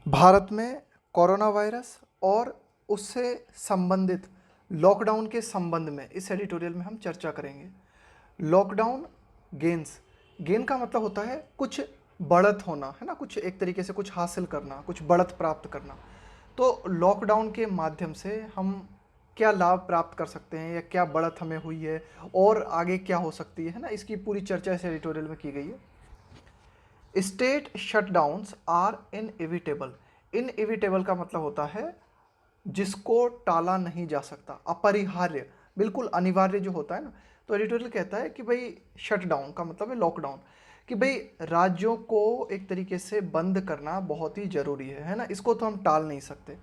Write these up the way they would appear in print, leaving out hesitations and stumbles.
भारत में corona virus और उससे संबंधित लॉकडाउन के संबंध में इस एडिटोरियल में हम चर्चा करेंगे। लॉकडाउन गेन्स, गेन का मतलब होता है कुछ बढ़त होना, है ना, कुछ एक तरीके से कुछ हासिल करना, कुछ बढ़त प्राप्त करना। तो लॉकडाउन के माध्यम से हम क्या लाभ प्राप्त कर सकते हैं या क्या बढ़त हमें हुई है और आगे क्या हो सकती है ना, इसकी पूरी चर्चा इस एडिटोरियल में की गई है। State shutdowns are inevitable. Inevitable का मतलब होता है जिसको टाला नहीं जा सकता, अपरिहार्य, बिल्कुल अनिवार्य जो होता है ना। तो एडिटोरियल कहता है कि भाई शटडाउन का मतलब है लॉकडाउन, कि भाई राज्यों को एक तरीके से बंद करना बहुत ही ज़रूरी है ना, इसको तो हम टाल नहीं सकते।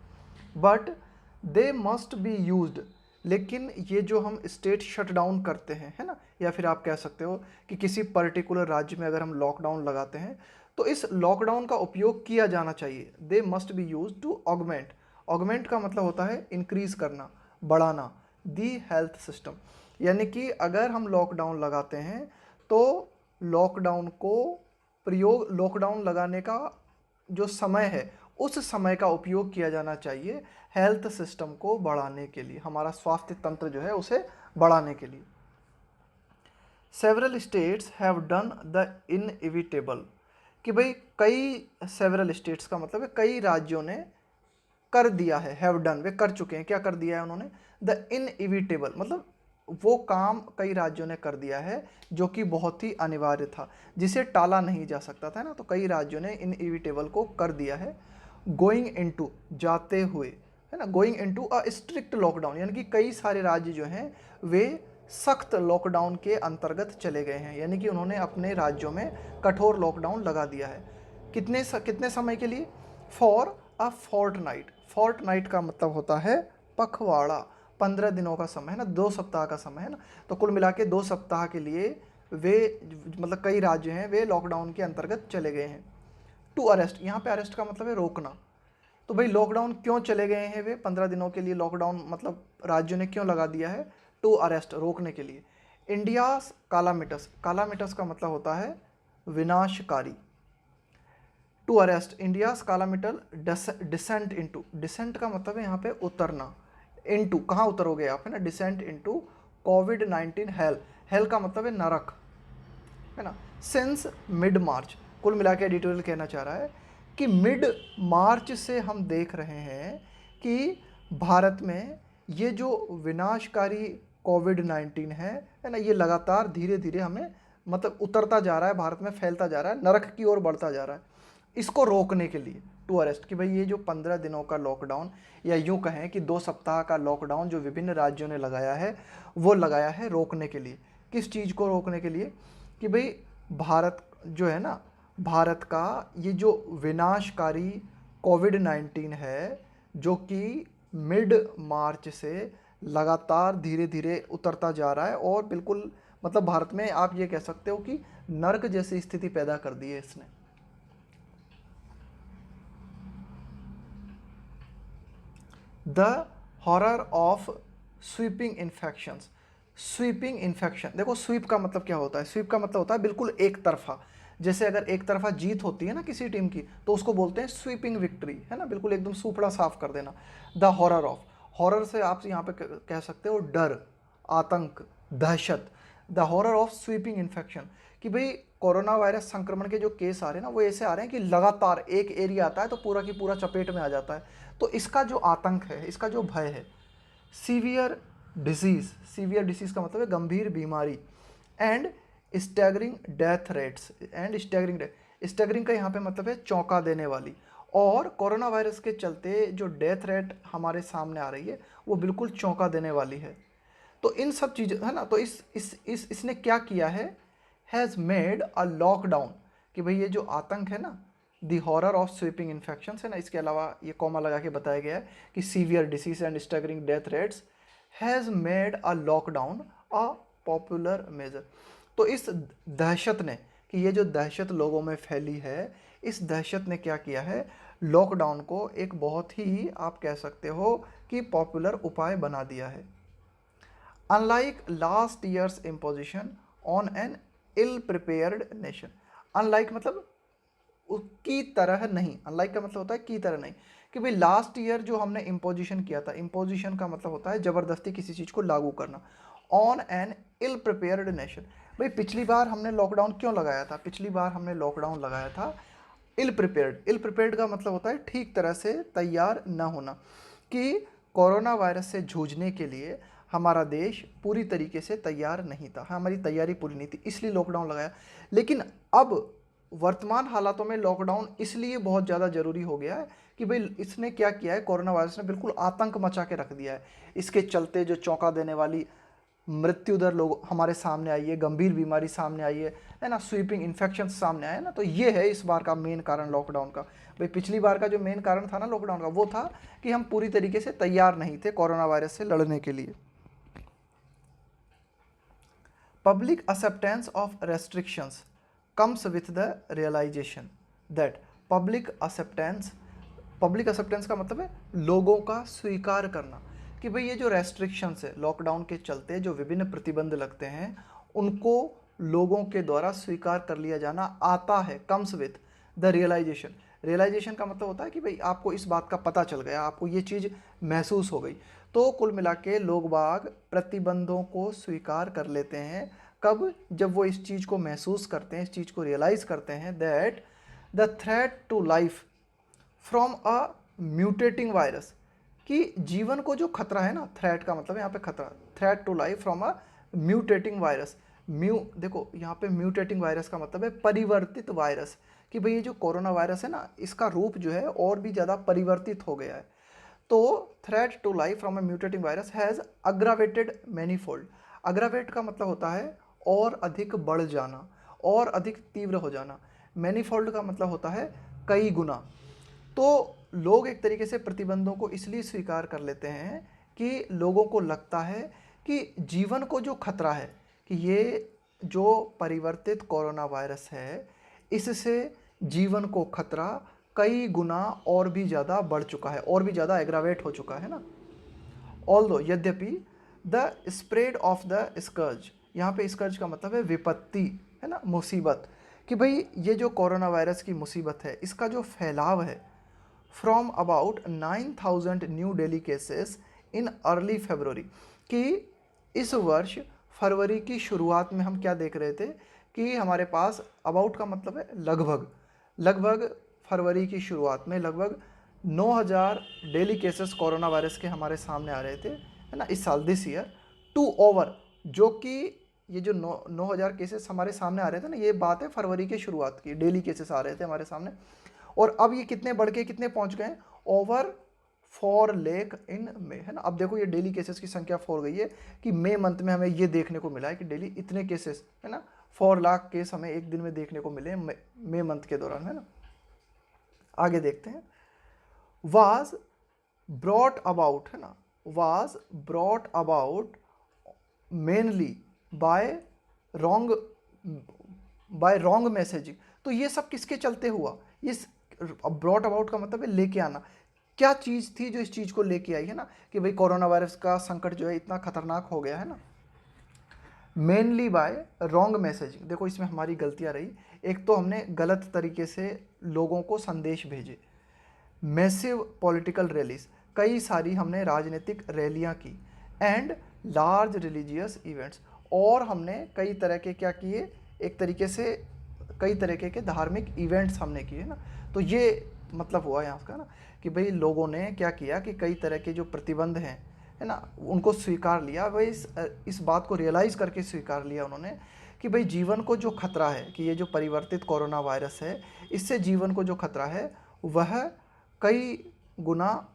But they must be used, लेकिन ये जो हम स्टेट शटडाउन करते हैं, है ना, या फिर आप कह सकते हो कि किसी पर्टिकुलर राज्य में अगर हम लॉकडाउन लगाते हैं तो इस लॉकडाउन का उपयोग किया जाना चाहिए। They must be use to augment, augment का मतलब होता है इंक्रीज करना, बढ़ाना, दी हेल्थ सिस्टम। यानी कि अगर हम लॉकडाउन लगाते हैं तो लॉकडाउन को प्रयोग, लॉकडाउन लगाने का जो समय है उस समय का उपयोग किया जाना चाहिए हेल्थ सिस्टम को बढ़ाने के लिए, हमारा स्वास्थ्य तंत्र जो है उसे बढ़ाने के लिए। Several states have done the inevitable, कि भाई कई, सेवरल स्टेट्स का मतलब है कई राज्यों ने कर दिया है, हैव डन, वे कर चुके हैं, क्या कर दिया है उन्होंने, द इनएविटेबल, मतलब वो काम कई राज्यों ने कर दिया है जो कि बहुत ही अनिवार्य था, जिसे टाला नहीं जा सकता था ना, तो कई राज्यों ने इनएविटेबल को कर दिया है। गोइंग इनटू, जाते हुए, है ना, going into a strict lockdown, यानी कि कई सारे राज्य जो हैं वे सख्त लॉकडाउन के अंतर्गत चले गए हैं, यानी कि उन्होंने अपने राज्यों में कठोर लॉकडाउन लगा दिया है। कितने समय के लिए, फॉर अ फोर्टनाइट, फोर्टनाइट का मतलब होता है पखवाड़ा, 15 दिनों का समय है ना, 2 सप्ताह का समय है ना, तो कुल मिला के 2 सप्ताह के लिए वे, मतलब कई राज्य हैं वे लॉकडाउन के अंतर्गत चले गए हैं। टू अरेस्ट, यहाँ पे अरेस्ट का मतलब है रोकना। तो भाई लॉकडाउन क्यों चले गए हैं वे 15 दिनों के लिए, लॉकडाउन मतलब राज्यों ने क्यों लगा दिया है, टू अरेस्ट, रोकने के लिए। इंडियाज कालामिटस, कालामिटस का मतलब होता है विनाशकारी। To arrest India's calamitous descent into, descent का मतलब है यहाँ पे उतरना, इनटू कहाँ उतरोगे आप, है ना, डिसेंट इनटू कोविड-19 हेल, हेल का मतलब है नरक, है ना। सिंस मिड मार्च, कुल मिला के एडिटोरियल कहना चाह रहा है कि मिड मार्च से हम देख रहे हैं कि भारत में ये जो विनाशकारी कोविड-19 है ना, ये लगातार धीरे धीरे हमें मतलब उतरता जा रहा है, भारत में फैलता जा रहा है, नरक की ओर बढ़ता जा रहा है। इसको रोकने के लिए टू अरेस्ट, कि भाई ये जो 15 दिनों का लॉकडाउन, या यूं कहें कि 2 सप्ताह का लॉकडाउन जो विभिन्न राज्यों ने लगाया है, वो लगाया है रोकने के लिए। किस चीज़ को रोकने के लिए, कि भाई भारत जो है ना, भारत का ये जो विनाशकारी कोविड-19 है जो कि मिड मार्च से लगातार धीरे धीरे उतरता जा रहा है और बिल्कुल मतलब भारत में आप ये कह सकते हो कि नर्क जैसी स्थिति पैदा कर दी है इसने। The horror of sweeping infections, sweeping infection, देखो स्वीप का मतलब क्या होता है, स्वीप का मतलब होता है बिल्कुल एक तरफा। जैसे अगर एक तरफा जीत होती है ना किसी टीम की तो उसको बोलते हैं स्वीपिंग विक्ट्री, है ना, बिल्कुल एकदम सूपड़ा साफ कर देना। द हॉरर ऑफ, हॉरर से आप यहाँ पे कह सकते हो डर, आतंक, दहशत। The horror of sweeping infection, कि भाई कोरोना वायरस संक्रमण के जो केस आ रहे हैं ना वो ऐसे आ रहे हैं कि लगातार एक एरिया आता है तो पूरा की पूरा चपेट में आ जाता है। तो इसका जो आतंक है, इसका जो भय है। सीवियर डिजीज़, सीवियर डिसीज़ का मतलब है गंभीर बीमारी। And staggering death rates, and staggering death, staggering का यहाँ पे मतलब है चौंका देने वाली। और कोरोना वायरस के चलते जो डेथ रेट हमारे सामने आ रही है वो बिल्कुल चौंका देने वाली है। तो इन सब चीज़ है ना, तो इसने क्या किया है, हैज़ मेड अ लॉकडाउन, कि भाई ये जो आतंक है ना, दी हॉरर ऑफ स्वीपिंग इन्फेक्शन है ना, इसके अलावा ये कॉमा लगा के बताया गया है कि severe disease and staggering death rates has made a lockdown a popular measure. तो इस दहशत ने, कि ये जो दहशत लोगों में फैली है, इस दहशत ने क्या किया है, लॉकडाउन को एक बहुत ही आप कह सकते हो कि पॉपुलर उपाय बना दिया है। Unlike last year's imposition on an ill prepared nation, unlike मतलब की तरह नहीं, अनलाइक का मतलब होता है की तरह नहीं, कि भाई लास्ट ईयर जो हमने इम्पोजिशन किया था, इम्पोजिशन का मतलब होता है ज़बरदस्ती किसी चीज़ को लागू करना, on an ill prepared nation. भाई पिछली बार हमने लॉकडाउन क्यों लगाया था? पिछली बार हमने लॉकडाउन लगाया था इल प्रिपेयर्ड। इल प्रिपेयर्ड का मतलब होता है ठीक तरह से तैयार न होना, कि कोरोना वायरस से जूझने के लिए हमारा देश पूरी तरीके से तैयार नहीं था, हमारी तैयारी पूरी नहीं थी, इसलिए लॉकडाउन लगाया। लेकिन अब वर्तमान हालातों में लॉकडाउन इसलिए बहुत ज़्यादा ज़रूरी हो गया है कि भाई इसने क्या किया है, कोरोना वायरस ने बिल्कुल आतंक मचा के रख दिया है। इसके चलते जो चौंका देने वाली मृत्यु दर लोग हमारे सामने आई है, गंभीर बीमारी सामने आई है ना, स्वीपिंग इन्फेक्शन सामने आए ना, तो ये है इस बार का मेन कारण लॉकडाउन का। भाई पिछली बार का जो मेन कारण था ना लॉकडाउन का, वो था कि हम पूरी तरीके से तैयार नहीं थे कोरोना वायरस से लड़ने के लिए। Public acceptance of restrictions comes with the realization that public acceptance का मतलब है लोगों का स्वीकार करना, कि भाई ये जो रेस्ट्रिक्शंस है लॉकडाउन के चलते, जो विभिन्न प्रतिबंध लगते हैं, उनको लोगों के द्वारा स्वीकार कर लिया जाना आता है, comes with the realisation. Realisation का मतलब होता है कि भाई आपको इस बात का पता चल गया, आपको ये चीज़ महसूस हो गई। तो कुल मिला के लोग बाग प्रतिबंधों को स्वीकार कर लेते हैं, कब? जब वो इस चीज़ को महसूस करते हैं, इस चीज़ को रियलाइज़ करते हैं that the threat to life from a mutating virus, कि जीवन को जो खतरा है ना, थ्रेट का मतलब यहाँ पे खतरा, threat to life from a mutating virus. देखो यहाँ पे म्यूटेटिंग वायरस का मतलब है परिवर्तित वायरस, कि भाई ये जो कोरोना वायरस है ना, इसका रूप जो है और भी ज़्यादा परिवर्तित हो गया है। तो threat to life from a mutating virus has aggravated manifold. Aggravate का मतलब होता है और अधिक बढ़ जाना, और अधिक तीव्र हो जाना। मैनीफोल्ड का मतलब होता है कई गुना। तो लोग एक तरीके से प्रतिबंधों को इसलिए स्वीकार कर लेते हैं कि लोगों को लगता है कि जीवन को जो खतरा है, कि ये जो परिवर्तित कोरोना वायरस है, इससे जीवन को खतरा कई गुना और भी ज़्यादा बढ़ चुका है, और भी ज़्यादा एग्रावेट हो चुका है ना। ऑल्दो यद्यपि the spread of the scourge, यहाँ पे स्कर्ज का मतलब है विपत्ति, है ना, मुसीबत, कि भाई ये जो कोरोना वायरस की मुसीबत है, इसका जो फैलाव है, from about 9,000 new daily cases in early February, कि इस वर्ष फरवरी की शुरुआत में हम क्या देख रहे थे कि हमारे पास, अबाउट का मतलब है लगभग, लगभग फरवरी की शुरुआत में लगभग 9,000 डेली केसेस कोरोना वायरस के हमारे सामने आ रहे थे, है ना, इस साल, दिस ईयर, टू ओवर, जो कि ये जो 9,000 केसेस हमारे सामने आ रहे थे ना, ये बात है फरवरी की शुरुआत की, डेली केसेस आ रहे थे हमारे सामने, और अब ये कितने बढ़ के कितने पहुंच गए? ओवर 4 लाख इन मई, है ना। अब देखो ये डेली केसेस की संख्या 4 गई है, कि मई मंथ में हमें ये देखने को मिला है कि डेली इतने केसेस, है ना, 4 लाख केस हमें एक दिन में देखने को मिले मई मंथ के दौरान, है ना। आगे देखते हैं। वाज ब्रॉट अबाउट, है ना, was brought about mainly by wrong, messaging. तो ये सब किसके चलते हुआ? ये ब्रॉट अबाउट का मतलब है लेके आना। क्या चीज़ थी जो इस चीज़ को लेके आई, है ना, कि भाई कोरोना वायरस का संकट जो है इतना खतरनाक हो गया है ना। मेनली बाय रॉन्ग मैसेजिंग, देखो इसमें हमारी गलतियां रही। एक तो हमने गलत तरीके से लोगों को संदेश भेजे, मैसिव पॉलिटिकल रैलीज, कई सारी हमने राजनीतिक रैलियां की, एंड लार्ज रिलीजियस इवेंट्स, और हमने कई तरह के क्या किए, एक तरीके से कई तरीके के धार्मिक इवेंट्स हमने किए ना। तो ये मतलब हुआ यहाँ का ना, कि भाई लोगों ने क्या किया कि कई तरह के जो प्रतिबंध हैं, है ना, उनको स्वीकार लिया। भाई इस बात को रियलाइज़ करके स्वीकार लिया उन्होंने कि भाई जीवन को जो खतरा है, कि ये जो परिवर्तित कोरोना वायरस है, इससे जीवन को जो खतरा है वह कई गुना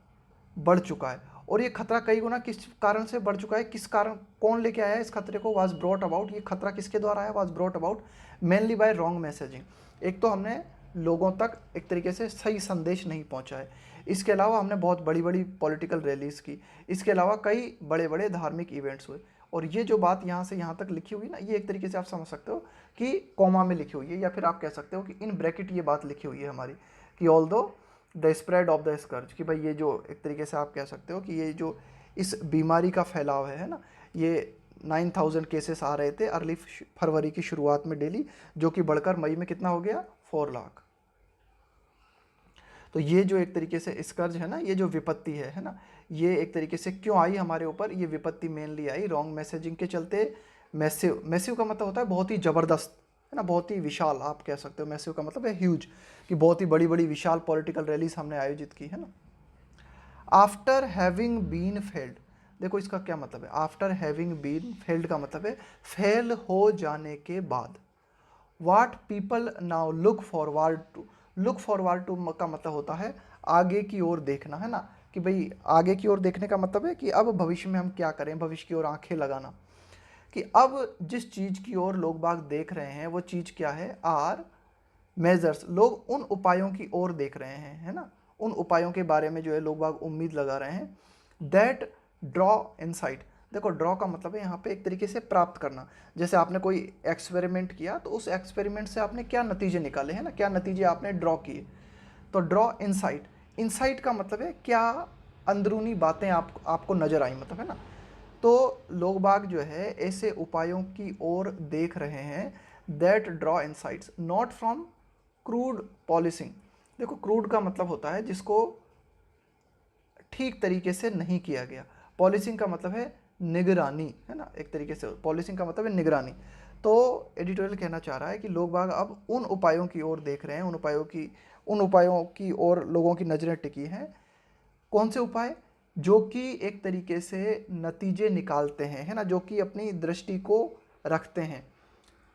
बढ़ चुका है। और ये खतरा कई गुना किस कारण से बढ़ चुका है, किस कारण, कौन लेके आया इस खतरे को? वाज ब्रॉट अबाउट, ये खतरा किसके द्वारा आया? Was brought about mainly by wrong messaging. एक तो हमने लोगों तक एक तरीके से सही संदेश नहीं पहुंचाए, इसके अलावा हमने बहुत बड़ी बड़ी पॉलिटिकल रैलीज की, इसके अलावा कई बड़े बड़े धार्मिक इवेंट्स हुए। और ये जो बात यहाँ से यहाँ तक लिखी हुई ना, ये एक तरीके से आप समझ सकते हो कि कॉमा में लिखी हुई है, या फिर आप कह सकते हो कि इन ब्रैकेट ये बात लिखी हुई है हमारी, कि although the spread of the scourge, कि भाई ये जो एक तरीके से आप कह सकते हो कि ये जो इस बीमारी का फैलाव है ना, ये 9,000 केसेस आ रहे थे अर्ली फरवरी की शुरुआत में डेली, जो कि बढ़कर मई में कितना हो गया? 4 लाख। तो ये जो एक तरीके से स्कर्ज है ना, ये जो विपत्ति है ना, ये एक तरीके से क्यों आई हमारे ऊपर, ये विपत्ति मेनली आई रॉन्ग मैसेजिंग के चलते। मैसिव, मैसिव का मतलब होता है बहुत ही ज़बरदस्त, है ना, बहुत ही विशाल आप कह सकते हो। मैसिव का मतलब है ह्यूज, कि बहुत ही बड़ी बड़ी विशाल पॉलिटिकल रैलीज हमने आयोजित की, है ना। आफ्टर हैविंग बीन फेल्ड, देखो इसका क्या मतलब है। आफ्टर हैविंग बीन फेल्ड का मतलब है फेल हो जाने के बाद। What people now look forward to, look forward to का मतलब होता है आगे की ओर देखना, है ना, कि भाई आगे की ओर देखने का मतलब है कि अब भविष्य में हम क्या करें, भविष्य की ओर आंखें लगाना, कि अब जिस चीज़ की ओर लोग बाग देख रहे हैं वो चीज़ क्या है, आर मेजर्स, लोग उन उपायों की ओर देख रहे हैं, है ना, उन उपायों के बारे में जो है लोग बाग उम्मीद लगा रहे हैं। दैट ड्रॉ इनसाइट, देखो ड्रॉ का मतलब है यहाँ पे एक तरीके से प्राप्त करना। जैसे आपने कोई एक्सपेरिमेंट किया तो उस एक्सपेरिमेंट से आपने क्या नतीजे निकाले, है ना, क्या नतीजे आपने ड्रॉ किए। तो ड्रॉ इनसाइट, इनसाइट का मतलब है क्या अंदरूनी बातें आपको नजर आई, मतलब, है ना। तो लोग बाग जो है ऐसे उपायों की ओर देख रहे हैं। That draw insights not from crude policing, देखो क्रूड का मतलब होता है जिसको ठीक तरीके से नहीं किया गया। पॉलिसिंग का मतलब है निगरानी, है ना, एक तरीके से पॉलिसिंग का मतलब है निगरानी। तो एडिटोरियल कहना चाह रहा है कि लोग बाग अब उन उपायों की ओर देख रहे हैं, उन उपायों की ओर लोगों की नज़रें टिकी हैं। कौन से उपाय, जो कि एक तरीके से नतीजे निकालते हैं, है ना, जो कि अपनी दृष्टि को रखते हैं,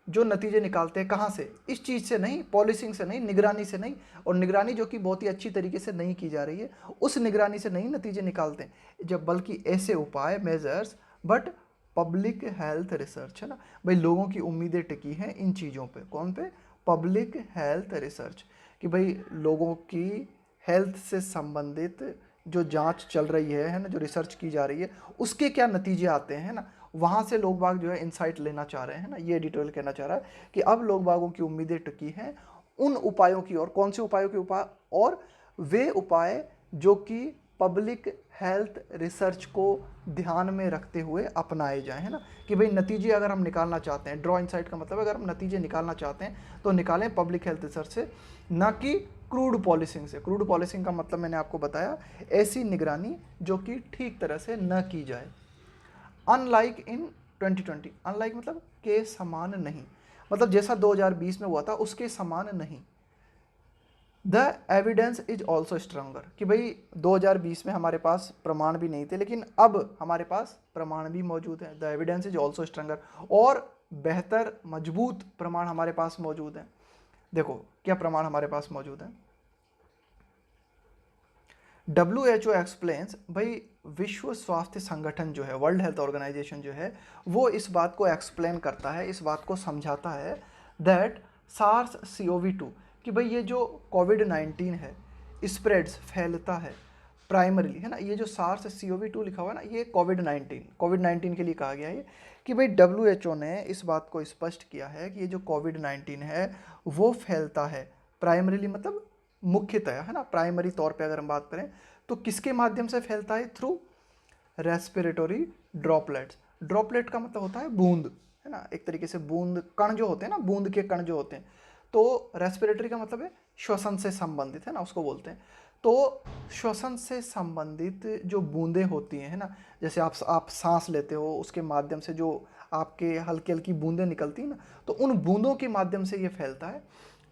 जो नतीजे निकालते हैं कहाँ से, इस चीज़ से नहीं, पॉलिसिंग से नहीं, निगरानी से नहीं। और निगरानी जो कि बहुत ही अच्छी तरीके से नहीं की जा रही है, उस निगरानी से नहीं नतीजे निकालते हैं जब, बल्कि ऐसे उपाय measures but public health research, है ना। भाई लोगों की उम्मीदें टिकी हैं इन चीज़ों पे, कौन पे, पब्लिक हेल्थ रिसर्च, कि भाई लोगों की हेल्थ से संबंधित जो जांच चल रही है ना, जो रिसर्च की जा रही है, उसके क्या नतीजे आते हैं, है ना, वहाँ से लोग बाग जो है इंसाइट लेना चाह रहे हैं ना। ये एडिटोरियल कहना चाह रहा है कि अब लोग बागों की उम्मीदें टिकी हैं उन उपायों की ओर, कौन से उपायों के उपाय, और वे उपाय जो कि पब्लिक हेल्थ रिसर्च को ध्यान में रखते हुए अपनाए जाएं, है ना, कि भाई नतीजे अगर हम निकालना चाहते हैं, ड्रॉ इनसाइट का मतलब अगर हम नतीजे निकालना चाहते हैं तो निकालें पब्लिक हेल्थ रिसर्च से, ना कि क्रूड पॉलिसिंग से। क्रूड पॉलिसिंग का मतलब मैंने आपको बताया, ऐसी निगरानी जो कि ठीक तरह से न की जाए। अनलाइक इन 2020, अनलाइक मतलब के समान नहीं, मतलब जैसा 2020 में हुआ था उसके समान नहीं। The evidence is also stronger, कि भाई 2020 में हमारे पास प्रमाण भी नहीं थे लेकिन अब हमारे पास प्रमाण भी मौजूद है। The evidence is also stronger, और बेहतर मजबूत प्रमाण हमारे पास मौजूद हैं। देखो क्या प्रमाण हमारे पास मौजूद है। WHO एक्सप्लेन्स, भाई विश्व स्वास्थ्य संगठन जो है, वर्ल्ड हेल्थ ऑर्गेनाइजेशन जो है, वो इस बात को एक्सप्लेन करता है, इस बात को समझाता है, दैट SARS-CoV-2, कि भाई ये जो कोविड-19 है स्प्रेड्स, फैलता है प्राइमरीली, है ना। ये जो SARS-CoV-2 लिखा हुआ है ना, ये कोविड-19 के लिए कहा गया है कि भाई WHO ने इस बात को स्पष्ट किया है कि ये जो कोविड-19 है वो फैलता है प्राइमरीली, मतलब मुख्यतः, है ना, प्राइमरी तौर पे अगर हम बात करें तो किसके माध्यम से फैलता है, थ्रू रेस्पिरेटरी ड्रॉपलेट्स। ड्रॉपलेट का मतलब होता है बूंद, है ना, एक तरीके से बूंद, कण जो होते हैं ना, बूंद के कण जो होते हैं। तो रेस्पिरेटरी का मतलब है श्वसन से संबंधित, है ना, उसको बोलते हैं। तो श्वसन से संबंधित जो बूंदें होती हैं, है ना, जैसे आप सांस लेते हो उसके माध्यम से जो आपके हल्की हल्की बूंदें निकलती हैं ना, तो उन बूंदों के माध्यम से ये फैलता है।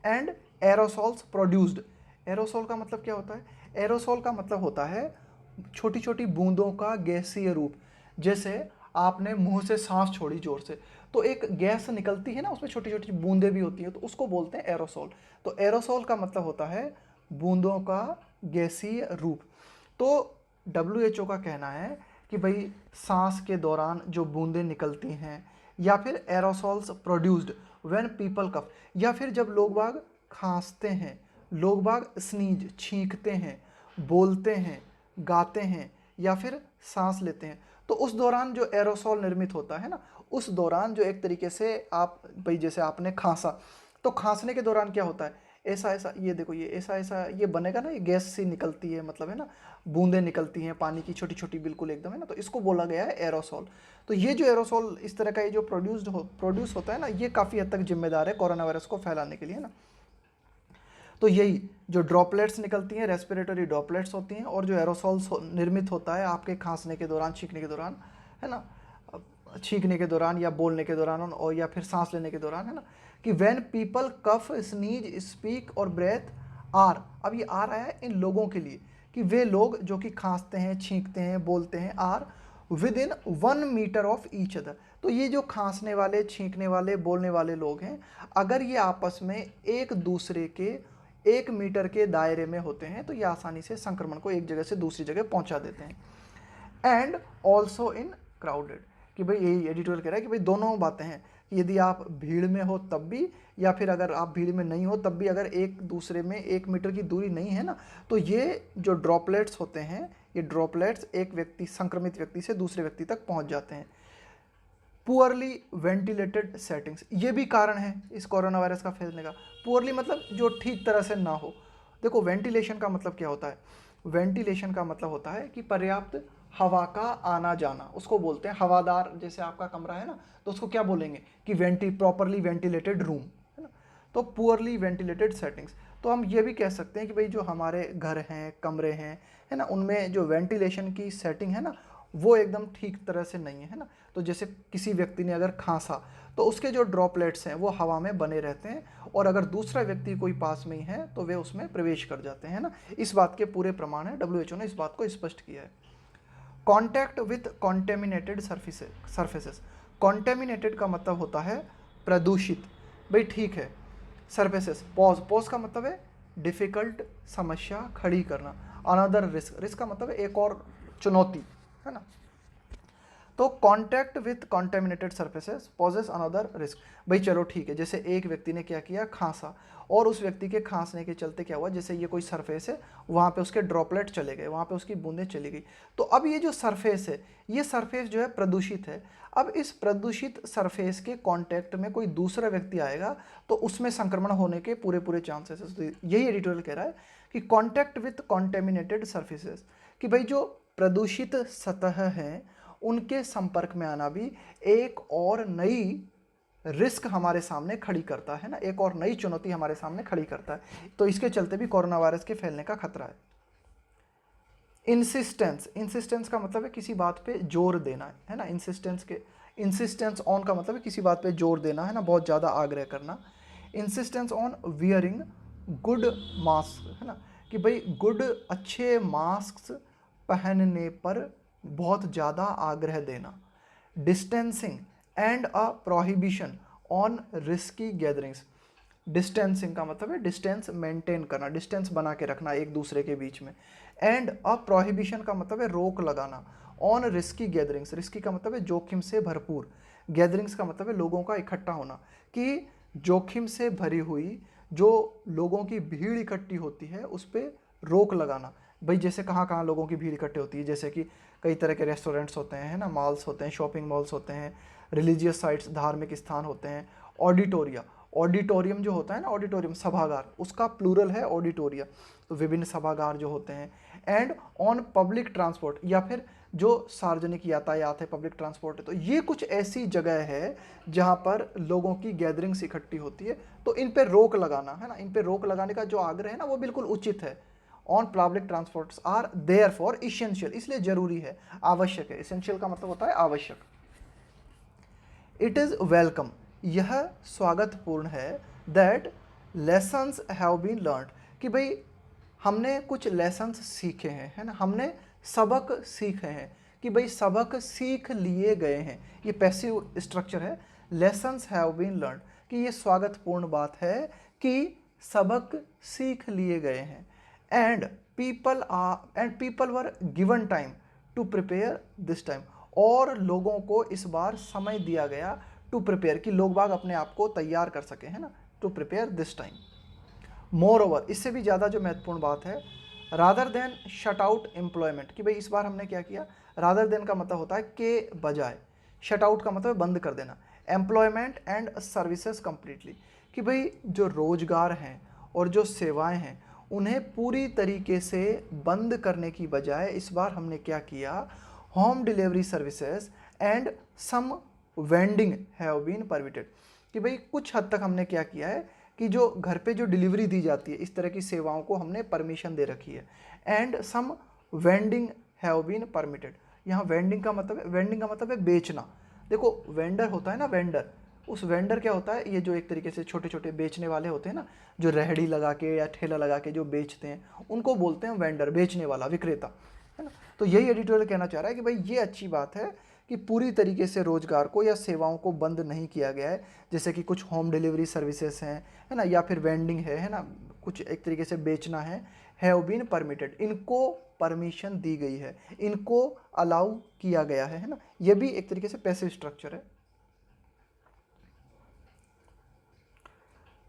एंड एरोसॉल्स प्रोड्यूस्ड, एरोसोल का मतलब क्या होता है, एरोसोल का मतलब होता है छोटी छोटी बूंदों का गैसीय रूप। जैसे आपने मुंह से सांस छोड़ी जोर से, तो एक गैस निकलती है ना, उसमें छोटी छोटी बूंदें भी होती हैं, तो उसको बोलते हैं एरोसोल। तो एरोसोल का मतलब होता है बूंदों का गैसीय रूप। तो WHO का कहना है कि भाई सांस के दौरान जो बूंदें निकलती हैं, या फिर एरोसॉल्स प्रोड्यूस्ड व्हेन पीपल कफ, या फिर जब लोग बाग खांसते हैं, लोग बाग स्नीज, छींकते हैं, बोलते हैं, गाते हैं, या फिर सांस लेते हैं, तो उस दौरान जो एरोसॉल निर्मित होता है ना, उस दौरान जो एक तरीके से आप भाई जैसे आपने खांसा, तो खांसने के दौरान क्या होता है, ऐसा ऐसा, ये देखो ये ऐसा ऐसा ये बनेगा ना, ये गैस सी निकलती है, मतलब, है ना, बूंदें निकलती हैं पानी की छोटी छोटी बिल्कुल एकदम, है ना, तो इसको बोला गया है एरोसॉल। तो ये जो एरोसॉल इस तरह का ये जो प्रोड्यूस होता है ना, ये काफ़ी हद तक जिम्मेदार है कोरोना वायरस को फैलाने के लिए, है ना। तो यही जो ड्रॉपलेट्स निकलती हैं रेस्पिरेटरी ड्रॉपलेट्स होती हैं, और जो एरोसॉल्स निर्मित होता है आपके खांसने के दौरान, छींकने के दौरान, है ना, छींकने के दौरान या बोलने के दौरान और या फिर सांस लेने के दौरान, है ना, कि when people cough, sneeze, speak और ब्रेथ आर, अब ये आर आया है इन लोगों के लिए कि वे लोग जो कि खांसते हैं, छींकते हैं, बोलते हैं, are within 1 metre of each other. तो ये जो खांसने वाले, छींकने वाले, बोलने वाले लोग हैं, अगर ये आपस में एक दूसरे के 1 मीटर के दायरे में होते हैं तो ये आसानी से संक्रमण को एक जगह से दूसरी जगह पहुंचा देते हैं। एंड ऑल्सो इन क्राउडेड, कि भाई यही एडिटोरियल कह रहा है कि भाई दोनों बातें हैं कि यदि आप भीड़ में हो तब भी, या फिर अगर आप भीड़ में नहीं हो तब भी, अगर एक दूसरे में 1 मीटर की दूरी नहीं है ना, तो ये जो ड्रॉपलेट्स होते हैं, ये ड्रॉपलेट्स एक व्यक्ति, संक्रमित व्यक्ति से दूसरे व्यक्ति तक पहुंच जाते हैं। पुअरली वेंटिलेटेड सेटिंग्स, ये भी कारण है इस कोरोना वायरस का फैलने का। पुअरली मतलब जो ठीक तरह से ना हो। देखो वेंटिलेशन का मतलब क्या होता है? वेंटिलेशन का मतलब होता है कि पर्याप्त हवा का आना जाना, उसको बोलते हैं हवादार। जैसे आपका कमरा है ना, तो उसको क्या बोलेंगे कि प्रॉपरली वेंटिलेटेड रूम, है ना। तो पुअरली वेंटिलेटेड सेटिंग्स, तो हम ये भी कह सकते हैं कि भाई जो हमारे घर हैं, कमरे हैं, है ना, उनमें जो वेंटिलेशन की सेटिंग है ना, वो एकदम ठीक तरह से नहीं है ना। तो जैसे किसी व्यक्ति ने अगर खांसा तो उसके जो ड्रॉपलेट्स हैं वो हवा में बने रहते हैं, और अगर दूसरा व्यक्ति कोई पास में ही है तो वे उसमें प्रवेश कर जाते हैं ना। इस बात के पूरे प्रमाण है, WHO ने इस बात को स्पष्ट किया है। Contact with contaminated surfaces, contaminated का मतलब होता है प्रदूषित। भाई ठीक है, सर्फेसेस, पॉज का मतलब है डिफिकल्ट, समस्या खड़ी करना। अनदर रिस्क, रिस्क का मतलब है एक और चुनौती, है ना। तो contact with contaminated surfaces poses another risk. भाई चलो ठीक है, जैसे एक व्यक्ति ने क्या किया, खांसा, और उस व्यक्ति के खांसने के चलते क्या हुआ, जैसे ये कोई सरफेस है, वहाँ पे उसके ड्रॉपलेट चले गए, वहाँ पे उसकी बूंदें चली गई। तो अब ये जो सरफेस है, ये सरफेस जो है प्रदूषित है। अब इस प्रदूषित सरफेस के कांटेक्ट में कोई दूसरा व्यक्ति आएगा तो उसमें संक्रमण होने के पूरे पूरे चांसेस है। तो यही एडिटोरियल कह रहा है कि कॉन्टैक्ट विथ कॉन्टेमिनेटेड सर्फेसेस, कि भाई जो प्रदूषित सतह है उनके संपर्क में आना भी एक और नई रिस्क हमारे सामने खड़ी करता है ना, एक और नई चुनौती हमारे सामने खड़ी करता है। तो इसके चलते भी कोरोना वायरस के फैलने का खतरा है। इंसिस्टेंस, इंसिस्टेंस का मतलब है किसी बात पे जोर देना, है ना। इंसिस्टेंस ऑन का मतलब है किसी बात पे जोर देना, है ना, बहुत ज़्यादा आग्रह करना। Insistence on wearing good mask, है ना, कि भाई गुड, अच्छे मास्क पहनने पर बहुत ज़्यादा आग्रह देना। Distancing and a prohibition on risky gatherings, distancing का मतलब है डिस्टेंस मेंटेन करना, डिस्टेंस बना के रखना एक दूसरे के बीच में। एंड अ प्रोहिबिशन का मतलब है रोक लगाना ऑन रिस्की गैदरिंग्स, रिस्की का मतलब है जोखिम से भरपूर, गैदरिंग्स का मतलब है लोगों का इकट्ठा होना, कि जोखिम से भरी हुई जो लोगों की भीड़ इकट्ठी होती है उस पर रोक लगाना। भाई जैसे कहाँ कहाँ लोगों की भीड़ इकट्ठी होती है, जैसे कि कई तरह के रेस्टोरेंट्स होते हैं, है ना, मॉल्स होते हैं, शॉपिंग मॉल्स होते हैं, रिलीजियस साइट्स, धार्मिक स्थान होते हैं, ऑडिटोरिया, ऑडिटोरियम जो होता है ना, ऑडिटोरियम सभागार, उसका प्लूरल है ऑडिटोरिया। तो विभिन्न सभागार जो होते हैं। एंड ऑन पब्लिक ट्रांसपोर्ट, या फिर जो सार्वजनिक यातायात है, पब्लिक ट्रांसपोर्ट है, तो ये कुछ ऐसी जगह है जहाँ पर लोगों की गैदरिंग्स इकट्ठी होती है, तो इन पे रोक लगाना, है ना, इन पे रोक लगाने का जो आग्रह है ना वो बिल्कुल उचित है। On public transports are there for essential, इसलिए जरूरी है, आवश्यक है। इसेंशियल का मतलब होता है आवश्यक। इट इज़ वेलकम, यह स्वागतपूर्ण है। That lessons have been learned, कि भाई हमने कुछ लेसन्स सीखे हैं, है ना, हमने सबक सीखे हैं, कि भाई सबक सीख लिए गए हैं। ये पैसिव स्ट्रक्चर है, लेसन्स हैव बीन लर्नड, कि ये स्वागतपूर्ण बात है कि सबक सीख लिए गए हैं। And people were given time to prepare this time, और लोगों को इस बार समय दिया गया टू प्रिपेयर, कि लोग बाग अपने आप को तैयार कर सके, है ना, to prepare this time. Moreover, इससे भी ज़्यादा जो महत्वपूर्ण बात है, rather than shut out employment, कि भाई इस बार हमने क्या किया, रादर देन का मतलब होता है के बजाय, शट आउट का मतलब बंद कर देना, एम्प्लॉयमेंट एंड सर्विसेज कंप्लीटली, कि भाई जो रोजगार हैं और जो सेवाएं हैं उन्हें पूरी तरीके से बंद करने की बजाय इस बार हमने क्या किया, home delivery services and some vending have been permitted, कि भाई कुछ हद तक हमने क्या किया है कि जो घर पे जो डिलीवरी दी जाती है इस तरह की सेवाओं को हमने परमिशन दे रखी है। And some vending have been permitted. यहाँ वेंडिंग का मतलब है बेचना। देखो वेंडर होता है ना, वेंडर, उस वेंडर क्या होता है, ये जो एक तरीके से छोटे छोटे बेचने वाले होते हैं ना, जो रेहड़ी लगा के या ठेला लगा के जो बेचते हैं उनको बोलते हैं वेंडर, बेचने वाला, विक्रेता, है ना। तो यही एडिटोरियल कहना चाह रहा है कि भाई ये अच्छी बात है कि पूरी तरीके से रोजगार को या सेवाओं को बंद नहीं किया गया है, जैसे कि कुछ होम डिलीवरी सर्विसेज हैं, है ना, या फिर वेंडिंग है ना, कुछ एक तरीके से बेचना हैव बीन परमिटेड, इनको परमिशन दी गई है, इनको अलाउ किया गया है ना। ये भी एक तरीके से पैसिव स्ट्रक्चर है।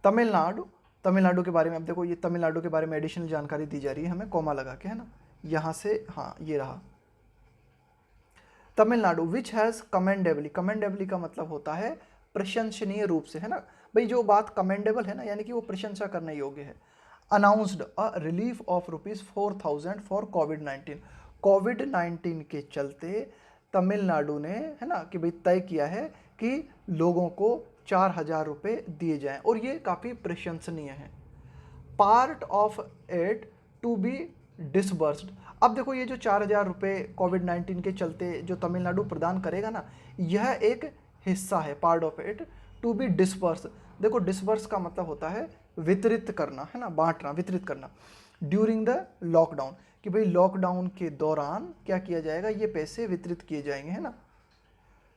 तमिलनाडु के बारे में अब देखो, ये तमिलनाडु के बारे में एडिशनल जानकारी दी जा रही है हमें कॉमा लगा के, है ना, यहाँ से, हाँ ये रहा तमिलनाडु, विच हैज़ कमेंडेबली का मतलब होता है प्रशंसनीय रूप से, है ना। भाई जो बात कमेंडेबल है ना, यानी कि वो प्रशंसा करने योग्य है। Announced a relief of ₹4,000 for कोविड-19 के चलते तमिलनाडु ने, है ना, कि भाई तय किया है कि लोगों को 4,000 रुपये दिए जाएं, और ये काफ़ी प्रशंसनीय है। Part of it to be disbursed. अब देखो ये जो 4,000 रुपये कोविड-19 के चलते जो तमिलनाडु प्रदान करेगा ना, यह एक हिस्सा है, part of it to be disburse. देखो डिसबर्स का मतलब होता है वितरित करना, है ना, बांटना, वितरित करना। ड्यूरिंग द लॉकडाउन, कि भाई लॉकडाउन के दौरान क्या किया जाएगा, ये पैसे वितरित किए जाएंगे, है ना।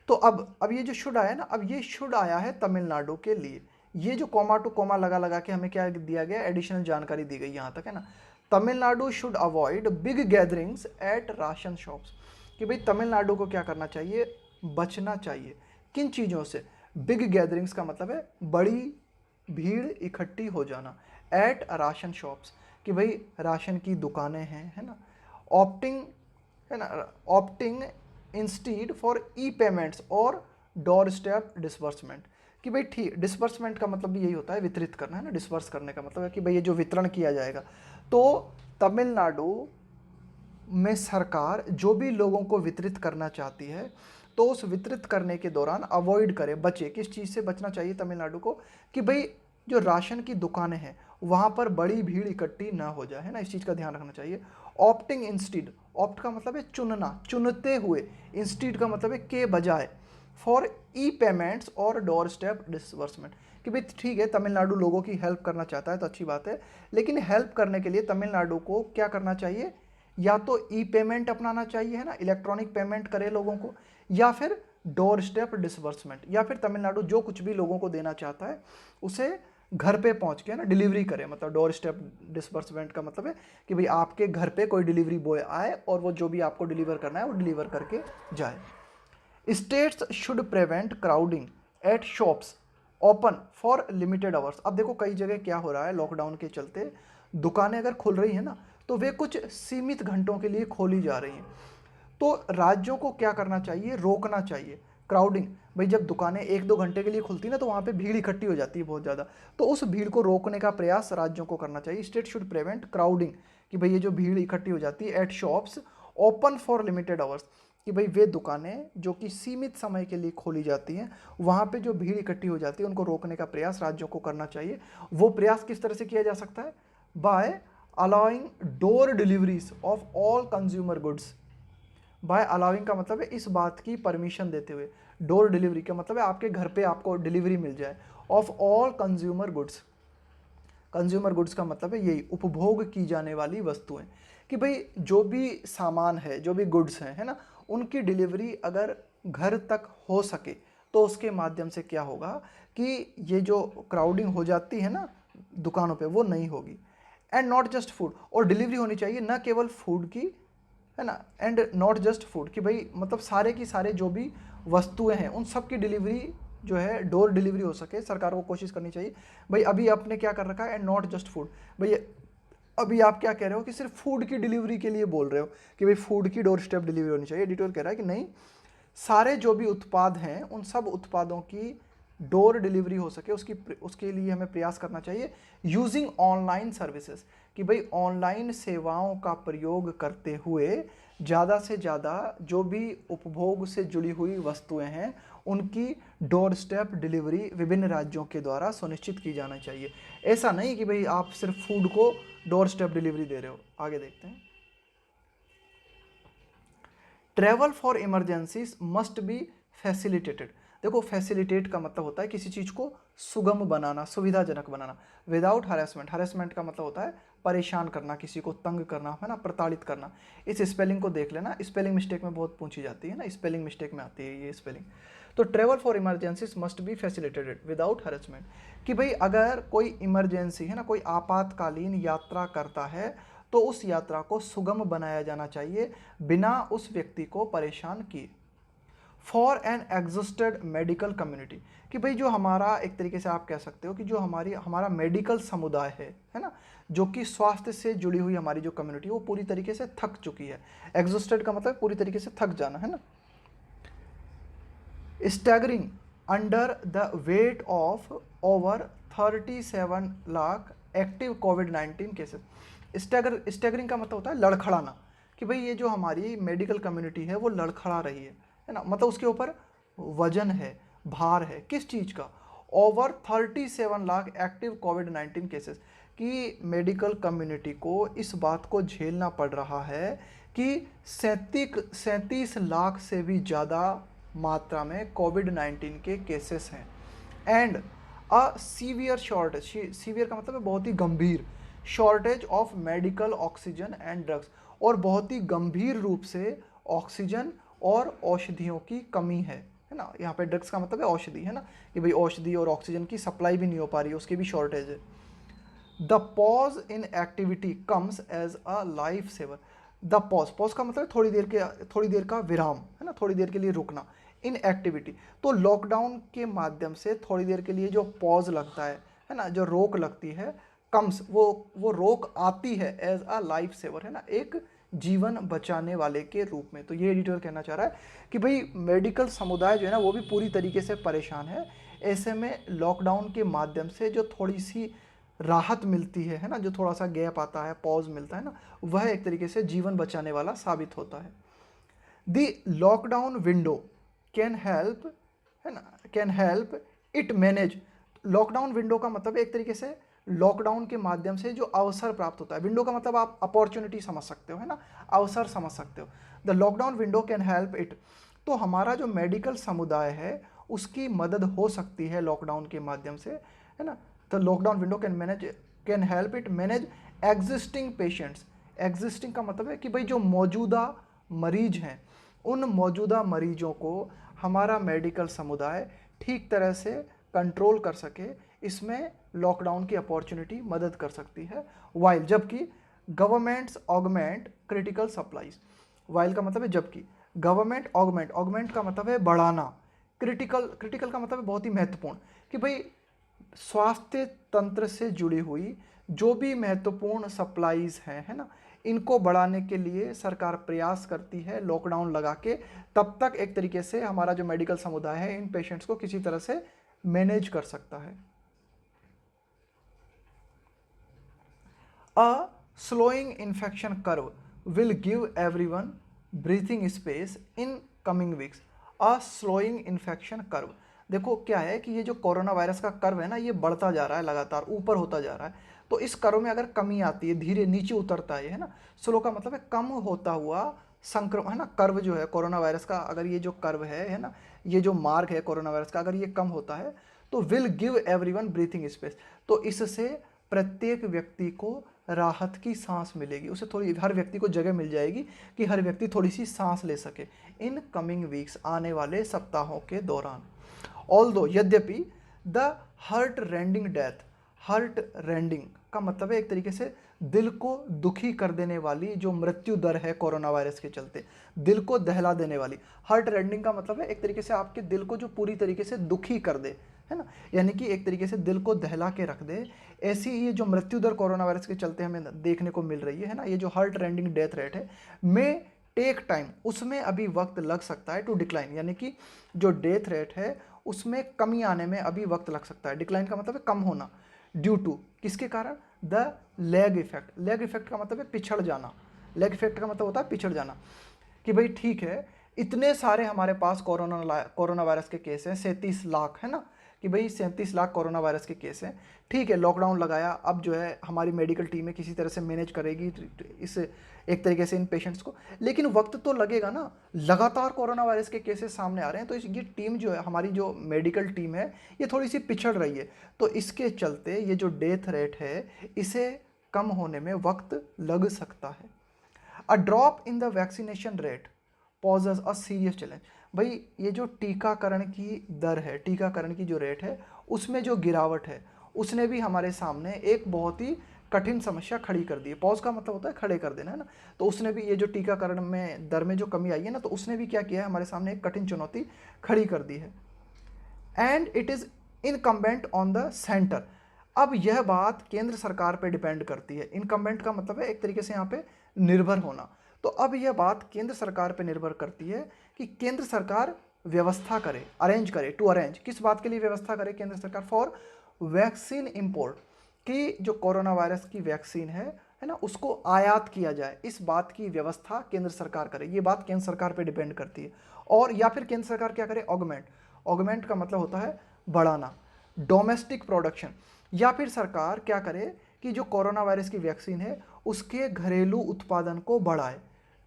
तो अब ये जो शुड आया ना, अब ये शुड आया है तमिलनाडु के लिए। ये जो कॉमा टू कॉमा लगा लगा के हमें क्या दिया गया, एडिशनल जानकारी दी गई यहाँ तक, है ना। Tamil Nadu should avoid big gatherings at ration shops, कि भाई तमिलनाडु को क्या करना चाहिए, बचना चाहिए किन चीज़ों से। बिग गैदरिंग्स का मतलब है बड़ी भीड़ इकट्ठी हो जाना, एट राशन शॉप्स, कि भाई राशन की दुकानें हैं, है ना। ऑप्टिंग, है ना, opting instead for E payments और डोर स्टेप डिसबर्समेंट, कि भाई ठीक, डिसबर्समेंट का मतलब भी यही होता है वितरित करना, है ना। डिसबर्स करने का मतलब है कि भाई ये जो वितरण किया जाएगा, तो तमिलनाडु में सरकार जो भी लोगों को वितरित करना चाहती है तो उस वितरित करने के दौरान अवॉइड करे, बचे, किस चीज़ से बचना चाहिए तमिलनाडु को, कि भाई जो राशन की दुकानें हैं वहाँ पर बड़ी भीड़ इकट्ठी ना हो जाए, है ना, इस चीज़ का ध्यान रखना चाहिए। ऑप्टिंग इंस्टीड, ऑप्ट का मतलब है चुनना, चुनते हुए, इंस्टीड का मतलब है के बजाय, फॉर ई पेमेंट्स और डोर स्टेप डिसबर्समेंट, कि भाई ठीक है तमिलनाडु लोगों की हेल्प करना चाहता है तो अच्छी बात है, लेकिन हेल्प करने के लिए तमिलनाडु को क्या करना चाहिए, या तो ई पेमेंट अपनाना चाहिए, है ना, इलेक्ट्रॉनिक पेमेंट करे लोगों को, या फिर डोर स्टेप डिसबर्समेंट, या फिर तमिलनाडु जो कुछ भी लोगों को देना चाहता है उसे घर पे पहुंच के, ना, डिलीवरी करे। मतलब डोर स्टेप डिसबर्समेंट का मतलब है कि भाई आपके घर पे कोई डिलीवरी बॉय आए और वो जो भी आपको डिलीवर करना है वो डिलीवर करके जाए। States should prevent crowding at shops open for limited hours. अब देखो कई जगह क्या हो रहा है, लॉकडाउन के चलते दुकानें अगर खुल रही है ना तो वे कुछ सीमित घंटों के लिए खोली जा रही हैं। तो राज्यों को क्या करना चाहिए, रोकना चाहिए क्राउडिंग। भाई जब दुकानें 1-2 घंटे के लिए खुलती ना तो वहाँ पे भीड़ इकट्ठी हो जाती है बहुत ज़्यादा, तो उस भीड़ को रोकने का प्रयास राज्यों को करना चाहिए। स्टेट शुड प्रिवेंट क्राउडिंग, कि भाई ये जो भीड़ इकट्ठी हो जाती है, at shops open for limited hours, कि भाई वे दुकानें जो कि सीमित समय के लिए खोली जाती हैं वहाँ पे जो भीड़ इकट्ठी हो जाती है उनको रोकने का प्रयास राज्यों को करना चाहिए। वो प्रयास किस तरह से किया जा सकता है, by allowing door deliveries of all consumer goods. By allowing का मतलब है इस बात की परमिशन देते हुए, डोर डिलीवरी का मतलब है आपके घर पे आपको डिलीवरी मिल जाए, of all consumer goods. Consumer goods का मतलब है यही उपभोग की जाने वाली वस्तुएं, कि भाई जो भी सामान है, जो भी गुड्स हैं, है ना, उनकी डिलीवरी अगर घर तक हो सके तो उसके माध्यम से क्या होगा कि ये जो क्राउडिंग हो जाती है ना दुकानों पे वो नहीं होगी। एंड नॉट जस्ट फूड, और डिलीवरी होनी चाहिए न केवल फूड की, है ना, एंड नॉट जस्ट फूड, कि भाई मतलब सारे की सारे जो भी वस्तुएं हैं उन सब की डिलीवरी जो है डोर डिलीवरी हो सके, सरकार को कोशिश करनी चाहिए। भाई अभी आपने क्या कर रखा है, एंड नॉट जस्ट फूड, भाई अभी आप क्या कह रहे हो कि सिर्फ फूड की डिलीवरी के लिए बोल रहे हो कि भाई फूड की डोर स्टेप डिलीवरी होनी चाहिए। एडिटर कह रहा है कि नहीं, सारे जो भी उत्पाद हैं उन सब उत्पादों की डोर डिलीवरी हो सके उसके लिए हमें प्रयास करना चाहिए यूजिंग ऑनलाइन सर्विसेज, कि भाई ऑनलाइन सेवाओं का प्रयोग करते हुए ज़्यादा से ज़्यादा जो भी उपभोग से जुड़ी हुई वस्तुएं हैं उनकी डोर स्टेप डिलीवरी विभिन्न राज्यों के द्वारा सुनिश्चित की जाना चाहिए। ऐसा नहीं कि भाई आप सिर्फ फूड को डोर स्टेप डिलीवरी दे रहे हो। आगे देखते हैं। Travel for emergencies must be facilitated. देखो फैसिलिटेट का मतलब होता है किसी चीज़ को सुगम बनाना, सुविधाजनक बनाना। विदाउट हरेसमेंट, हरेसमेंट का मतलब होता है परेशान करना, किसी को तंग करना, है ना, प्रताड़ित करना। इस स्पेलिंग को देख लेना, स्पेलिंग मिस्टेक में बहुत पूछी जाती है ना, स्पेलिंग मिस्टेक में आती है ये स्पेलिंग। तो travel for emergencies must be facilitated without harassment, कि भाई अगर कोई इमरजेंसी है ना, कोई आपातकालीन यात्रा करता है तो उस यात्रा को सुगम बनाया जाना चाहिए बिना उस व्यक्ति को परेशान किए। For an existed medical community, कि भाई जो हमारा एक तरीके से आप कह सकते हो कि जो हमारा मेडिकल समुदाय है ना, जो कि स्वास्थ्य से जुड़ी हुई हमारी जो कम्युनिटी वो पूरी तरीके से थक चुकी है। एग्जिस्टेड का मतलब पूरी तरीके से थक जाना, है ना। Staggering under the weight of over 37 lakh active covid cases. Staggering का मतलब होता है लड़खड़ाना, कि भाई ये जो हमारी मेडिकल कम्युनिटी है वो लड़खड़ा रही है ना, मतलब उसके ऊपर वजन है, भार है, किस चीज़ का, ओवर 37 लाख एक्टिव कोविड-19 केसेस, कि मेडिकल कम्युनिटी को इस बात को झेलना पड़ रहा है कि 37 लाख से भी ज़्यादा मात्रा में कोविड-19 के केसेस हैं। And a severe shortage, severe का मतलब है बहुत ही गंभीर, shortage of medical oxygen and drugs, और बहुत ही गंभीर रूप से ऑक्सीजन और औषधियों की कमी है ना। यहाँ पे ड्रग्स का मतलब है औषधि, है ना, कि भाई औषधि और ऑक्सीजन की सप्लाई भी नहीं हो पा रही है, उसकी भी शॉर्टेज है। The pause in activity comes as a life saver. The pause का मतलब थोड़ी देर का विराम, है ना, थोड़ी देर के लिए रुकना। इन एक्टिविटी, तो लॉकडाउन के माध्यम से थोड़ी देर के लिए जो पॉज लगता है ना, जो रोक लगती है, कम्स, वो रोक आती है एज अ लाइफ सेवर, है ना, एक जीवन बचाने वाले के रूप में। तो ये एडिटर कहना चाह रहा है कि भाई मेडिकल समुदाय जो है ना वो भी पूरी तरीके से परेशान है। ऐसे में लॉकडाउन के माध्यम से जो थोड़ी सी राहत मिलती है ना, जो थोड़ा सा गैप आता है, पॉज मिलता है ना, वह एक तरीके से जीवन बचाने वाला साबित होता है। The lockdown window can help, है ना, can help it manage. Lockdown window का मतलब एक तरीके से लॉकडाउन के माध्यम से जो अवसर प्राप्त होता है, विंडो का मतलब आप अपॉर्चुनिटी समझ सकते हो, है ना, अवसर समझ सकते हो। The lockdown window can help it, तो हमारा जो मेडिकल समुदाय है उसकी मदद हो सकती है लॉकडाउन के माध्यम से, है ना। तो lockdown window can help it manage existing patients. Existing का मतलब है कि भाई जो मौजूदा मरीज हैं उन मौजूदा मरीजों को हमारा मेडिकल समुदाय ठीक तरह से कंट्रोल कर सके, इसमें लॉकडाउन की अपॉर्चुनिटी मदद कर सकती है। वाइल, जबकि governments augment critical supplies. While का मतलब है जबकि, गवर्नमेंट ऑगमेंट का मतलब है बढ़ाना, क्रिटिकल का मतलब है बहुत ही महत्वपूर्ण, कि भाई स्वास्थ्य तंत्र से जुड़ी हुई जो भी महत्वपूर्ण सप्लाईज हैं, है ना, इनको बढ़ाने के लिए सरकार प्रयास करती है लॉकडाउन लगा के। तब तक एक तरीके से हमारा जो मेडिकल समुदाय है इन पेशेंट्स को किसी तरह से मैनेज कर सकता है। A slowing infection curve will give everyone breathing space in coming weeks. A slowing infection curve, देखो क्या है कि ये जो कोरोना वायरस का कर्व है ना ये बढ़ता जा रहा है, लगातार ऊपर होता जा रहा है। तो इस कर्व में अगर कमी आती है, धीरे नीचे उतरता है ना, स्लो का मतलब है कम होता हुआ संक्रमण, है ना, कर्व जो है कोरोना वायरस का, अगर ये जो कर्व है ना, ये जो मार्ग है कोरोना वायरस का, अगर ये कम होता है तो will give everyone breathing space, तो इससे प्रत्येक व्यक्ति को राहत की सांस मिलेगी, उसे थोड़ी, हर व्यक्ति को जगह मिल जाएगी कि हर व्यक्ति थोड़ी सी सांस ले सके इन कमिंग वीक्स, आने वाले सप्ताहों के दौरान। ऑल्दो, यद्यपि, the heart rending death, heart rending का मतलब है एक तरीके से दिल को दुखी कर देने वाली जो मृत्यु दर है कोरोना वायरस के चलते, दिल को दहला देने वाली। हार्ट रेंडिंग का मतलब है एक तरीके से आपके दिल को जो पूरी तरीके से दुखी कर दे, है ना, यानी कि एक तरीके से दिल को दहला के रख दे, ऐसी ये जो मृत्यु दर कोरोना वायरस के चलते हमें देखने को मिल रही है ना, ये जो हार्ट रेंडिंग डेथ रेट है, में टेक टाइम, उसमें अभी वक्त लग सकता है टू डिक्लाइन, यानी कि जो डेथ रेट है उसमें कमी आने में अभी वक्त लग सकता है। डिक्लाइन का मतलब है कम होना, ड्यू टू, किसके कारण, the lag effect. Lag effect का मतलब है पिछड़ जाना। लैग इफेक्ट का मतलब होता है पिछड़ जाना, कि भाई ठीक है इतने सारे हमारे पास कोरोना वायरस के केस हैं, 37 लाख, है ना, कि भाई 37 लाख कोरोना वायरस के केस हैं। ठीक है, लॉकडाउन लगाया, अब जो है हमारी मेडिकल टीमें किसी तरह से मैनेज करेगी इस एक तरीके से इन पेशेंट्स को, लेकिन वक्त तो लगेगा ना। लगातार कोरोना वायरस के केसेस सामने आ रहे हैं, तो ये टीम जो है, हमारी जो मेडिकल टीम है, ये थोड़ी सी पिछड़ रही है। तो इसके चलते ये जो डेथ रेट है इसे कम होने में वक्त लग सकता है। A drop in the vaccination rate poses a serious challenge. भाई ये जो टीकाकरण की दर है, टीकाकरण की जो रेट है, उसमें जो गिरावट है, उसने भी हमारे सामने एक बहुत ही कठिन समस्या खड़ी कर दी है। पॉज का मतलब होता है खड़े कर देना, है ना। तो उसने भी, ये जो टीकाकरण में दर में जो कमी आई है ना, तो उसने भी क्या किया है, हमारे सामने एक कठिन चुनौती खड़ी कर दी है। And it is incumbent on the centre. अब यह बात केंद्र सरकार पे डिपेंड करती है। इनकम्बेंट का मतलब है एक तरीके से यहाँ पे निर्भर होना। तो अब यह बात केंद्र सरकार पे निर्भर करती है कि केंद्र सरकार व्यवस्था करे, अरेंज करे, टू अरेंज, किस बात के लिए व्यवस्था करे केंद्र सरकार, फॉर वैक्सीन इंपोर्ट, कि जो कोरोना वायरस की वैक्सीन है ना, उसको आयात किया जाए, इस बात की व्यवस्था केंद्र सरकार करे। ये बात केंद्र सरकार पे डिपेंड करती है। और या फिर केंद्र सरकार क्या करे, ऑगमेंट। ऑगमेंट का मतलब होता है बढ़ाना, डोमेस्टिक प्रोडक्शन। या फिर सरकार क्या करे कि जो कोरोना वायरस की वैक्सीन है उसके घरेलू उत्पादन को बढ़ाए,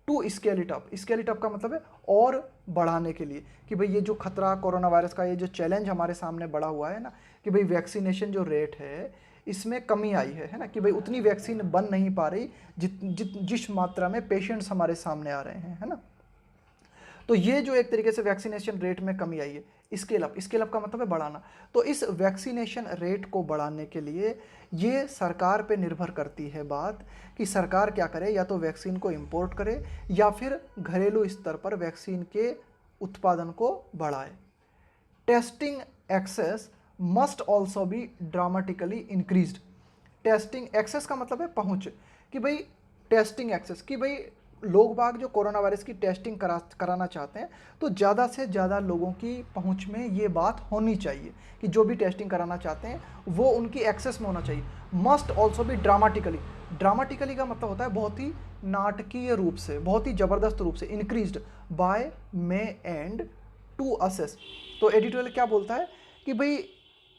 to scale it up. Scale it up का मतलब है और बढ़ाने के लिए, कि भाई ये जो खतरा कोरोना वायरस का, ये जो चैलेंज हमारे सामने बढ़ा हुआ है ना, कि भाई वैक्सीनेशन जो रेट है इसमें कमी आई है ना, कि भाई उतनी वैक्सीन बन नहीं पा रही जिस मात्रा में पेशेंट्स हमारे सामने आ रहे हैं, है ना। तो ये जो एक तरीके से वैक्सीनेशन रेट में कमी आई है, स्केल अप। स्केल अप का मतलब है बढ़ाना। तो इस वैक्सीनेशन रेट को बढ़ाने के लिए ये सरकार पे निर्भर करती है बात, कि सरकार क्या करे, या तो वैक्सीन को इंपोर्ट करे या फिर घरेलू स्तर पर वैक्सीन के उत्पादन को बढ़ाए। Testing access must also be dramatically increased. Testing access का मतलब है पहुंच, कि भाई टेस्टिंग एक्सेस, कि भाई लोग बाग जो कोरोना वायरस की टेस्टिंग कराना चाहते हैं, तो ज़्यादा से ज़्यादा लोगों की पहुंच में ये बात होनी चाहिए, कि जो भी टेस्टिंग कराना चाहते हैं वो उनकी एक्सेस में होना चाहिए। मस्ट ऑल्सो भी ड्रामेटिकली। ड्रामेटिकली का मतलब होता है बहुत ही नाटकीय रूप से, बहुत ही ज़बरदस्त रूप से। Increased by May end to assess. तो एडिटोरियल क्या बोलता है कि भाई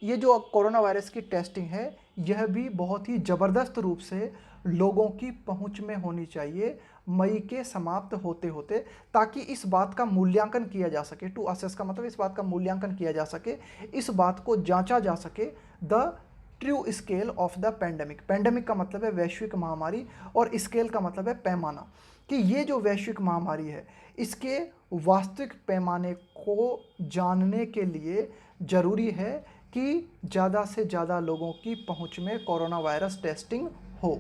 ये जो कोरोना वायरस की टेस्टिंग है यह भी बहुत ही ज़बरदस्त रूप से लोगों की पहुंच में होनी चाहिए मई के समाप्त होते होते, ताकि इस बात का मूल्यांकन किया जा सके। टू असेस का मतलब इस बात का मूल्यांकन किया जा सके, इस बात को जांचा जा सके, the true scale of the pandemic. Pandemic का मतलब है वैश्विक महामारी, और स्केल का मतलब है पैमाना, कि ये जो वैश्विक महामारी है इसके वास्तविक पैमाने को जानने के लिए ज़रूरी है कि ज़्यादा से ज़्यादा लोगों की पहुंच में कोरोना वायरस टेस्टिंग हो।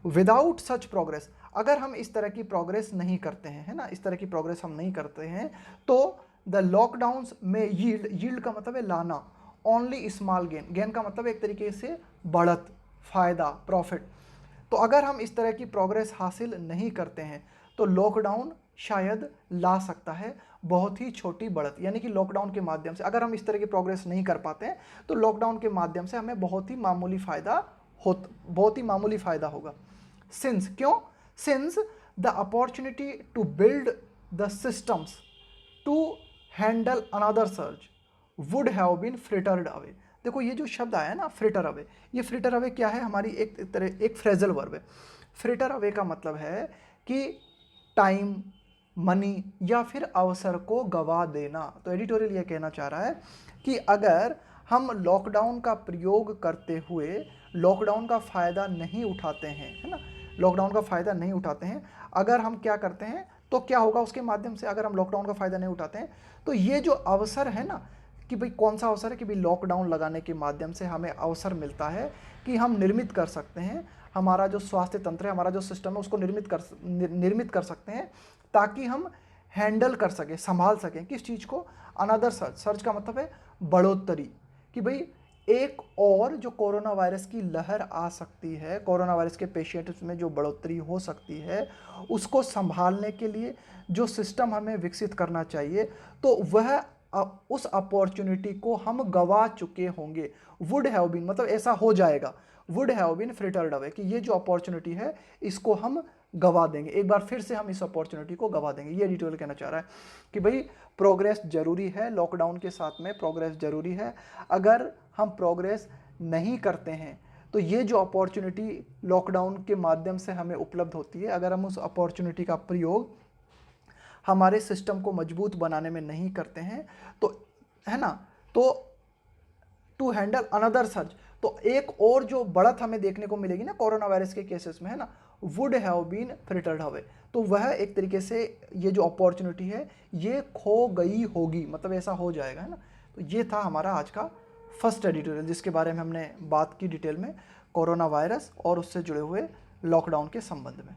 विदाउट सच प्रोग्रेस, अगर हम इस तरह की प्रोग्रेस नहीं करते हैं, है ना, इस तरह की प्रोग्रेस हम नहीं करते हैं, तो द लॉकडाउन्स में यील्ड का मतलब है लाना, ओनली स्मॉल गेन। गेन का मतलब एक तरीके से बढ़त, फायदा, प्रॉफिट। तो अगर हम इस तरह की प्रोग्रेस हासिल नहीं करते हैं तो लॉकडाउन शायद ला सकता है बहुत ही छोटी बढ़त। यानी कि लॉकडाउन के माध्यम से अगर हम इस तरह की प्रोग्रेस नहीं कर पाते हैं तो लॉकडाउन के माध्यम से हमें बहुत ही मामूली फ़ायदा होगा। सिंस, क्यों? Since the opportunity to build the systems to handle another surge would have been frittered away. देखो ये जो शब्द आया है ना, फ्रिटर अवे, ये फ्रिटर अवे क्या है, हमारी एक फ्रेजल वर्ब है। फ्रिटर अवे का मतलब है कि टाइम, मनी या फिर अवसर को गवा देना। तो एडिटोरियल ये कहना चाह रहा है कि अगर हम लॉकडाउन का प्रयोग करते हुए लॉकडाउन का फ़ायदा नहीं उठाते हैं, है ना, लॉकडाउन का फ़ायदा नहीं उठाते हैं, अगर हम क्या करते हैं तो क्या होगा उसके माध्यम से, अगर हम लॉकडाउन का फ़ायदा नहीं उठाते हैं तो ये जो अवसर है ना, कि भाई कौन सा अवसर है, कि भाई लॉकडाउन लगाने के माध्यम से हमें अवसर मिलता है कि हम निर्मित कर सकते हैं, हमारा जो स्वास्थ्य तंत्र है, हमारा जो सिस्टम है, उसको निर्मित कर सकते हैं, ताकि हम हैंडल कर सकें, संभाल सकें किस चीज़ को, अनदर सर्च। सर्च का मतलब है बढ़ोतरी, कि भाई एक और जो कोरोना वायरस की लहर आ सकती है, कोरोना वायरस के पेशेंट्स में जो बढ़ोतरी हो सकती है, उसको संभालने के लिए जो सिस्टम हमें विकसित करना चाहिए, तो वह उस अपॉर्चुनिटी को हम गवा चुके होंगे। वुड हैव बीन मतलब ऐसा हो जाएगा, would have been frittered away, कि ये जो अपॉर्चुनिटी है इसको हम गवा देंगे, एक बार फिर से हम इस अपॉर्चुनिटी को गवा देंगे। ये एडिटोरियल कहना चाह रहा है कि भाई प्रोग्रेस जरूरी है, लॉकडाउन के साथ में प्रोग्रेस जरूरी है। अगर हम प्रोग्रेस नहीं करते हैं तो ये जो अपॉर्चुनिटी लॉकडाउन के माध्यम से हमें उपलब्ध होती है, अगर हम उस अपॉर्चुनिटी का प्रयोग हमारे सिस्टम को मजबूत बनाने में नहीं करते हैं तो, है ना, तो टू हैंडल अनदर सर्ज, तो एक और जो बढ़त हमें देखने को मिलेगी ना कोरोना वायरस के केसेस में, है ना, would have been frittered away, तो वह एक तरीके से ये जो अपॉर्चुनिटी है ये खो गई होगी, मतलब ऐसा हो जाएगा, है ना। तो ये था हमारा आज का फर्स्ट एडिटोरियल जिसके बारे में हमने बात की डिटेल में, कोरोना वायरस और उससे जुड़े हुए लॉकडाउन के संबंध में।